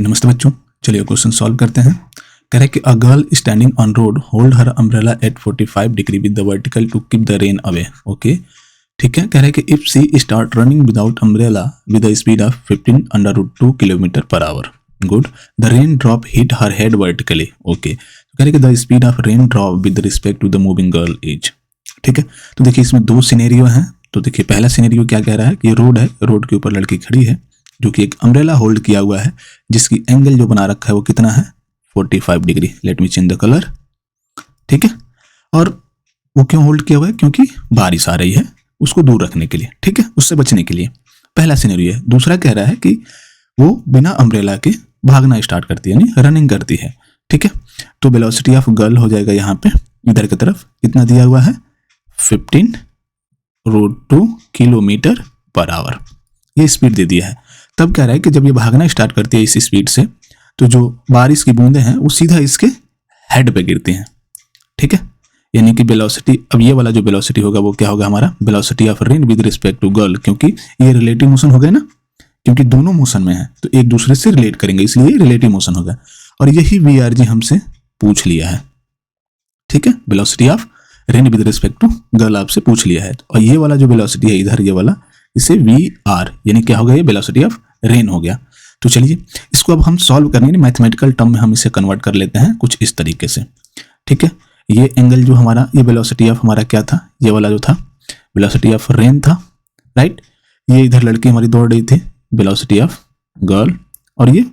नमस्ते बच्चों, चलिए क्वेश्चन सॉल्व करते हैं। कह रहे हैं कि a girl standing on road hold her umbrella at 45 degree with the vertical to keep the rain away. Okay, ठीक है। कह रहे हैं कि if she start running without umbrella with the speed of 15√2 kilometre per hour, good, the rain drop hit her head vertically. Okay, कह रहे हैं कि the speed of rain drop with respect to the moving girl is. ठीक है, तो देखिए इसमें दो सिनेरियो हैं। तो देखिए पहला सिनेरियो क्या कह रहा है कि रोड है, रोड के ऊपर लड़की खड़ी है जो कि एक अम्ब्रेला होल्ड किया हुआ है, जिसकी एंगल जो बना रखा है वो कितना है 45 degree. Let me change the colour. ठीक है, और वो क्यों होल्ड किया हुआ है? क्योंकि बारिश आ रही है, उसको दूर रखने के लिए, ठीक है, उससे बचने के लिए। पहला सिनेरियो है। दूसरा कह रहा है कि वो बिना अम्ब्रेला के भागना स्टार्ट करती है, यानी रनिंग करती है। ठीक है, तो वेलोसिटी ऑफ गर्ल हो जाएगा यहाँ पे इधर की तरफ कितना दिया हुआ है 15√2 किलोमीटर पर आवर, ये स्पीड दे दिया है। तब कह रहा है कि जब ये भागना स्टार्ट करती है इस स्पीड से, तो जो बारिश की बूंदें हैं वो सीधा इसके हेड पे गिरती हैं। ठीक है, यानी कि वेलोसिटी, अब ये वाला जो वेलोसिटी होगा वो क्या होगा हमारा velocity of rain with respect to girl, क्योंकि ये रिलेटिव मोशन हो गया ना, क्योंकि दोनों मोशन में है तो एक दूसरे से रिलेट करेंगे, इसलिए रिलेटिव मोशन होगा। और यही VRG हमसे पूछ लिया है। ठीक है, velocity of rain with respect to girl आपसे पूछ लिया है। और ये वाला जो वेलोसिटी है इधर, ये वाला, इसे VR यानी क्या हो गया, ये वेलोसिटी ऑफ रेन हो गया। तो चलिए इसको अब हम सॉल्व करने मैथमेटिकल टर्म में हम इसे कन्वर्ट कर लेते हैं कुछ इस तरीके से। ठीक है, ये एंगल जो हमारा, ये वेलोसिटी ऑफ हमारा क्या था, ये वाला जो था वेलोसिटी ऑफ रेन था, राइट। ये इधर लड़की हमारी दौड़ रही थी, वेलोसिटी ऑफ गर्ल, और ये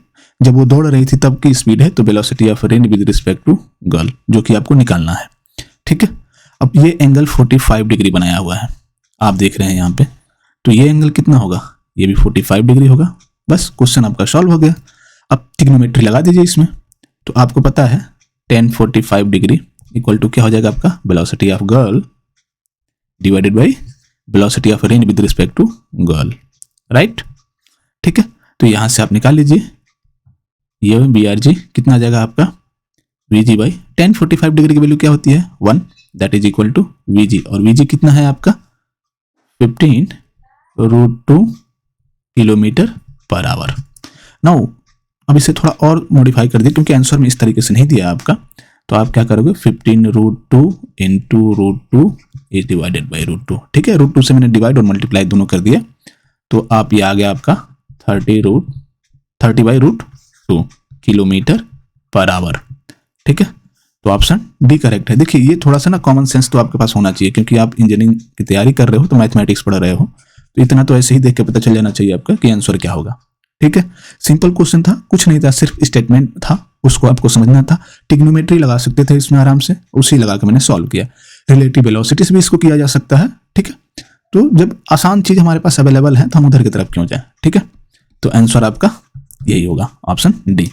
जब वो दौड़ रही थी तब की स्पीड है, तो velocity of rain with respect to girl, जो कि आपको निकालना है। ठीक है, अब ये एंगल 45 डिग्री बनाया हुआ है, आप देख रहे हैं यहाँ पे, तो ये एंगल कितना होगा, ये भी 45 डिग्री होगा। बस क्वेश्चन आपका सॉल्व हो गया। अब ट्रिग्नोमेट्री लगा दीजिए इसमें, तो आपको पता है tan 45 डिग्री इक्वल टू क्या हो जाएगा आपका velocity of girl divided by velocity of rain with respect to girl, right. ठीक है, तो यहां से आप निकाल लीजिए, ये VRG कितना आ जाएगा आपका VG बाई tan 45 डिग्री की वैल्यू क्या होती है 1, that is equal to VG, और VG कितना है आपका 15√2 किलोमीटर पर आवर। नाउ अब इसे थोड़ा और मॉडिफाई कर दिए, क्योंकि आंसर में इस तरीके से नहीं दिया आपका, तो आप क्या करोगे 15√2 इंटू √2 इज डिवाइडेड बाई √2। ठीक है, √2 से मैंने डिवाइड और मल्टीप्लाई दोनों कर दिया, तो आप ये आ गया आपका 30/√2 किलोमीटर पर आवर। ठीक है, तो ऑप्शन डी करेक्ट है। देखिए ये थोड़ा सा ना कॉमन सेंस तो आपके पास होना चाहिए, क्योंकि आप इंजीनियरिंग की तैयारी कर रहे हो, तो मैथमेटिक्स पढ़ रहे हो, तो इतना तो ऐसे ही देख के पता चल जाना चाहिए आपका कि आंसर क्या होगा। ठीक है, सिंपल क्वेश्चन था, कुछ नहीं था, सिर्फ स्टेटमेंट था, उसको आपको समझना था। ट्रिग्नोमेट्री लगा सकते थे इसमें आराम से, उसी लगा के मैंने सॉल्व किया। रिलेटिव वेलोसिटीज भी इसको किया जा सकता है। ठीक है, तो जब आसान चीज हमारे पास अवेलेबल है तो हम उधर की तरफ क्यों जाए। ठीक है, तो आंसर आपका यही होगा, ऑप्शन डी।